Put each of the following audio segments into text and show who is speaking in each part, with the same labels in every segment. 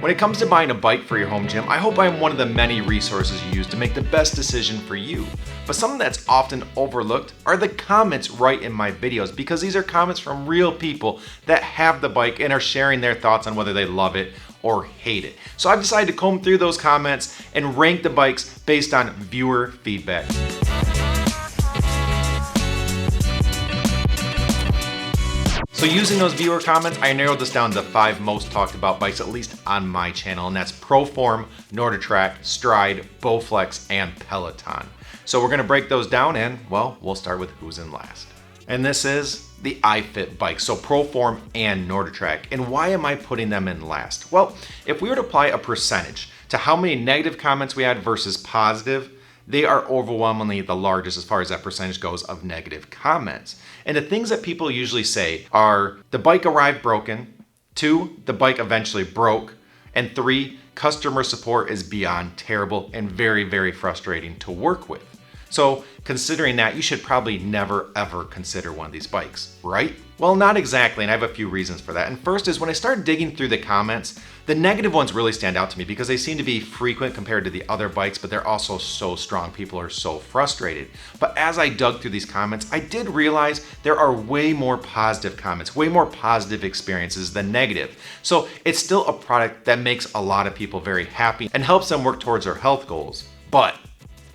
Speaker 1: When it comes to buying a bike for your home gym, I hope I'm one of the many resources you use to make the best decision for you. But something that's often overlooked are the comments right in my videos, because these are comments from real people that have the bike and are sharing their thoughts on whether they love it or hate it. So I've decided to comb through those comments and rank the bikes based on viewer feedback. So using those viewer comments, I narrowed this down to the 5 most talked about bikes, at least on my channel, and that's Proform, NordicTrack, Stryde, Bowflex, and Peloton. So we're gonna break those down and, well, we'll start with who's in last. And this is the iFit bike, so Proform and NordicTrack. And why am I putting them in last? Well, if we were to apply a percentage to how many negative comments we had versus positive, they are overwhelmingly the largest as far as that percentage goes of negative comments. And the things that people usually say are the bike arrived broken, 2, the bike eventually broke, and 3, customer support is beyond terrible and very, very frustrating to work with. So considering that, you should probably never ever consider one of these bikes, right? Well, not exactly, and I have a few reasons for that. And first is when I started digging through the comments, the negative ones really stand out to me because they seem to be frequent compared to the other bikes, but they're also so strong. People are so frustrated. But as I dug through these comments, I did realize there are way more positive comments, way more positive experiences than negative. So it's still a product that makes a lot of people very happy and helps them work towards their health goals, but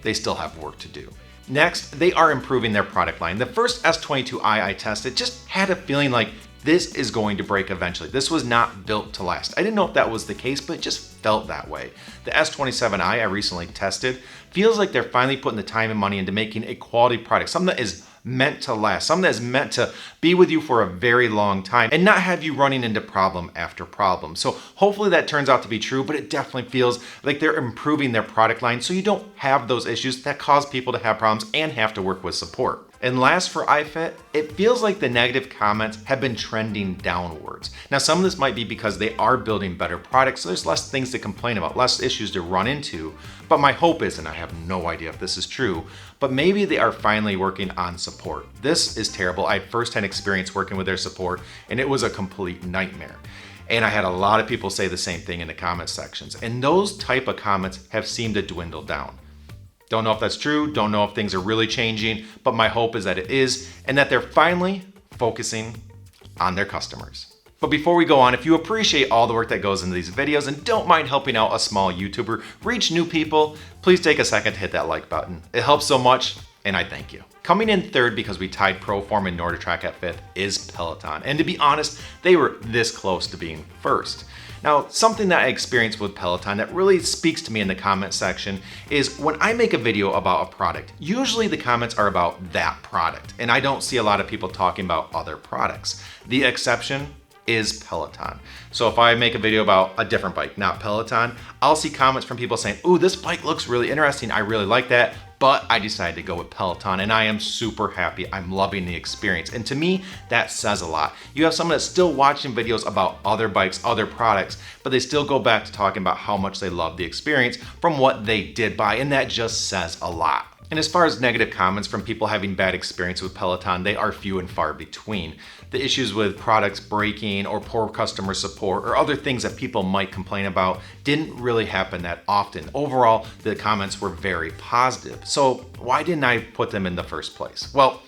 Speaker 1: they still have work to do. Next, they are improving their product line. The first S22i I tested just had a feeling like this is going to break eventually. This was not built to last. I didn't know if that was the case, but it just felt that way. The S27i I recently tested feels like they're finally putting the time and money into making a quality product, something that is meant to last, something that is meant to be with you for a very long time and not have you running into problem after problem. So hopefully that turns out to be true, but it definitely feels like they're improving their product line so you don't have those issues that cause people to have problems and have to work with support. And last for iFit, it feels like the negative comments have been trending downwards. Now, some of this might be because they are building better products, so there's less things to complain about, less issues to run into. But my hope is, and I have no idea if this is true, but maybe they are finally working on support. This is terrible. I had firsthand experience working with their support, and it was a complete nightmare. And I had a lot of people say the same thing in the comment sections. And those type of comments have seemed to dwindle down. Don't know if that's true, don't know if things are really changing, but my hope is that it is, and that they're finally focusing on their customers. But before we go on, if you appreciate all the work that goes into these videos and don't mind helping out a small YouTuber reach new people, please take a second to hit that like button. It helps so much, and I thank you. Coming in third, because we tied Proform and NordicTrack at 5th, is Peloton. And to be honest, they were this close to being first. Now, something that I experienced with Peloton that really speaks to me in the comment section is when I make a video about a product, usually the comments are about that product, and I don't see a lot of people talking about other products. The exception is Peloton. So if I make a video about a different bike, not Peloton, I'll see comments from people saying, "Ooh, this bike looks really interesting. I really like that, but I decided to go with Peloton," and I am super happy. I'm loving the experience. And to me, that says a lot. You have someone that's still watching videos about other bikes, other products, but they still go back to talking about how much they love the experience from what they did buy, and that just says a lot. And as far as negative comments from people having bad experience with Peloton, they are few and far between. The issues with products breaking or poor customer support or other things that people might complain about didn't really happen that often. Overall, the comments were very positive. So why didn't I put them in the first place? Well,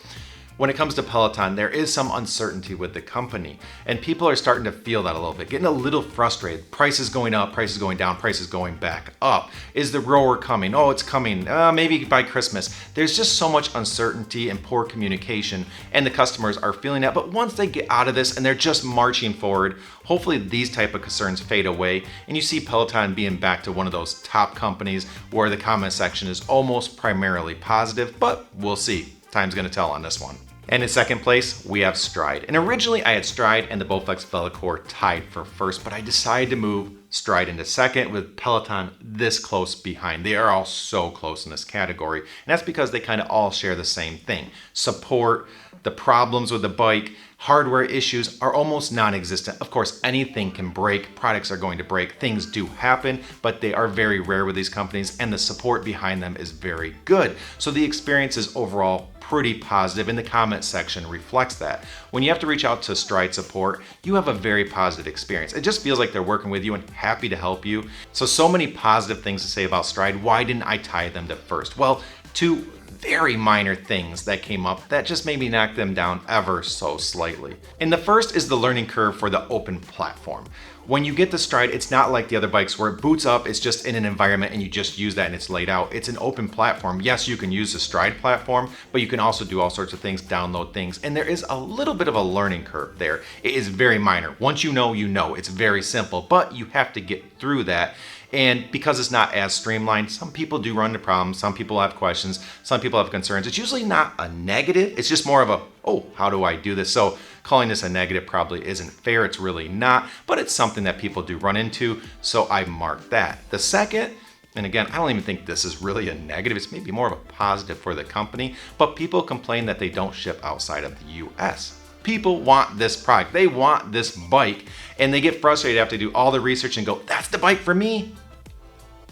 Speaker 1: when it comes to Peloton, there is some uncertainty with the company, and people are starting to feel that a little bit, getting a little frustrated. Prices going up, prices going down, prices going back up. Is the rower coming? Oh, it's coming, maybe by Christmas. There's just so much uncertainty and poor communication, and the customers are feeling that. But once they get out of this and they're just marching forward, hopefully these type of concerns fade away, and you see Peloton being back to one of those top companies where the comment section is almost primarily positive, but we'll see. Time's gonna tell on this one. And in second place, we have Stryde. And originally I had Stryde and the Bowflex Velocore tied for first, but I decided to move Stryde into second with Peloton this close behind. They are all so close in this category. And that's because they kind of all share the same thing. Support, The problems with the bike, hardware issues are almost non-existent. Of course, anything can break, products are going to break, things do happen, but they are very rare with these companies and the support behind them is very good. So the experience is overall pretty positive and the comment section reflects that. When you have to reach out to Stryde support, you have a very positive experience. It just feels like they're working with you and happy to help you. So many positive things to say about Stryde. Why didn't I tie them to first? Well, two very minor things that came up that just made me knock them down ever so slightly. And the first is the learning curve for the open platform. When you get the Stryde, it's not like the other bikes where it boots up, it's just in an environment and you just use that and it's laid out. It's an open platform. Yes, you can use the Stryde platform, but you can also do all sorts of things, download things, and there is a little bit of a learning curve there. It is very minor. Once you know, you know. It's very simple, but you have to get through that. And because it's not as streamlined, some people do run into problems, some people have questions, some people have concerns. It's usually not a negative, it's just more of a, oh, how do I do this? So calling this a negative probably isn't fair, it's really not, but it's something that people do run into, so I marked that. The second, and again, I don't even think this is really a negative, it's maybe more of a positive for the company, but people complain that they don't ship outside of the US. People want this product, they want this bike, and they get frustrated after they do all the research and go, that's the bike for me?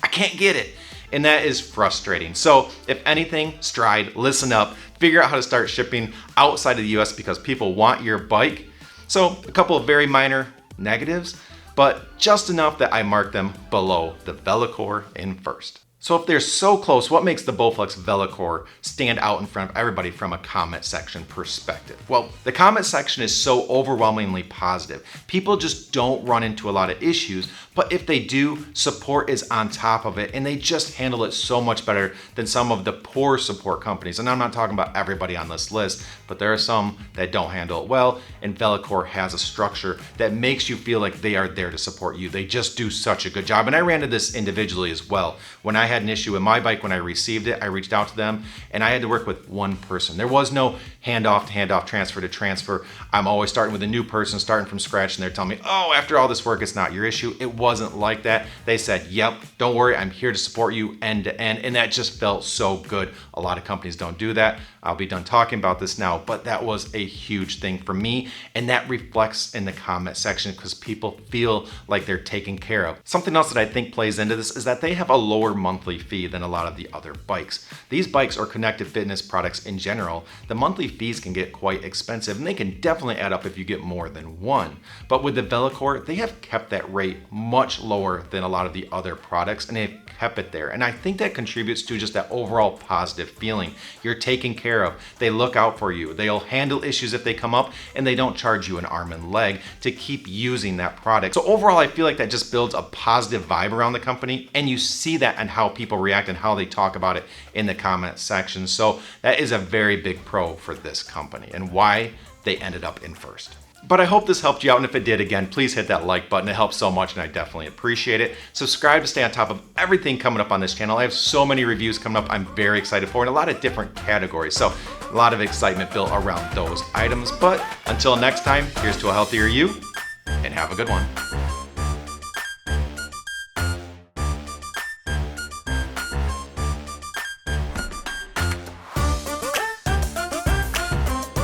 Speaker 1: I can't get it. And that is frustrating. So if anything, Stryde, listen up, figure out how to start shipping outside of the US because people want your bike. So a couple of very minor negatives, but just enough that I marked them below the Velocore in first. So if they're so close, what makes the Bowflex Velocore stand out in front of everybody from a comment section perspective? Well, the comment section is so overwhelmingly positive. People just don't run into a lot of issues, but if they do, support is on top of it and they just handle it so much better than some of the poor support companies. And I'm not talking about everybody on this list, but there are some that don't handle it well, and Velocore has a structure that makes you feel like they are there to support you. They just do such a good job. And I ran into this individually as well. When I had an issue with my bike when I received it, I reached out to them and I had to work with one person. There was no handoff to handoff, transfer to transfer. I'm always starting with a new person, starting from scratch, and they're telling me, oh, after all this work, it's not your issue. It wasn't like that. They said, yep, don't worry, I'm here to support you end to end. And that just felt so good. A lot of companies don't do that. I'll be done talking about this now, but that was a huge thing for me. And that reflects in the comment section because people feel like they're taken care of. Something else that I think plays into this is that they have a lower monthly fee than a lot of the other bikes. These bikes are connected fitness products in general. The monthly fees can get quite expensive and they can definitely add up if you get more than one. But with the Velocore, they have kept that rate much lower than a lot of the other products and they've kept it there. And I think that contributes to just that overall positive feeling. You're taken care of. They look out for you. They'll handle issues if they come up and they don't charge you an arm and leg to keep using that product. So overall, I feel like that just builds a positive vibe around the company and you see that in how people react and how they talk about it in the comment section. So that is a very big pro for this company and why they ended up in first. But I hope this helped you out, and if it did, again, please hit that like button. It helps so much and I definitely appreciate it. Subscribe to stay on top of everything coming up on this channel. I have so many reviews coming up I'm very excited for in a lot of different categories. So a lot of excitement built around those items. But until next time, here's to a healthier you and have a good one.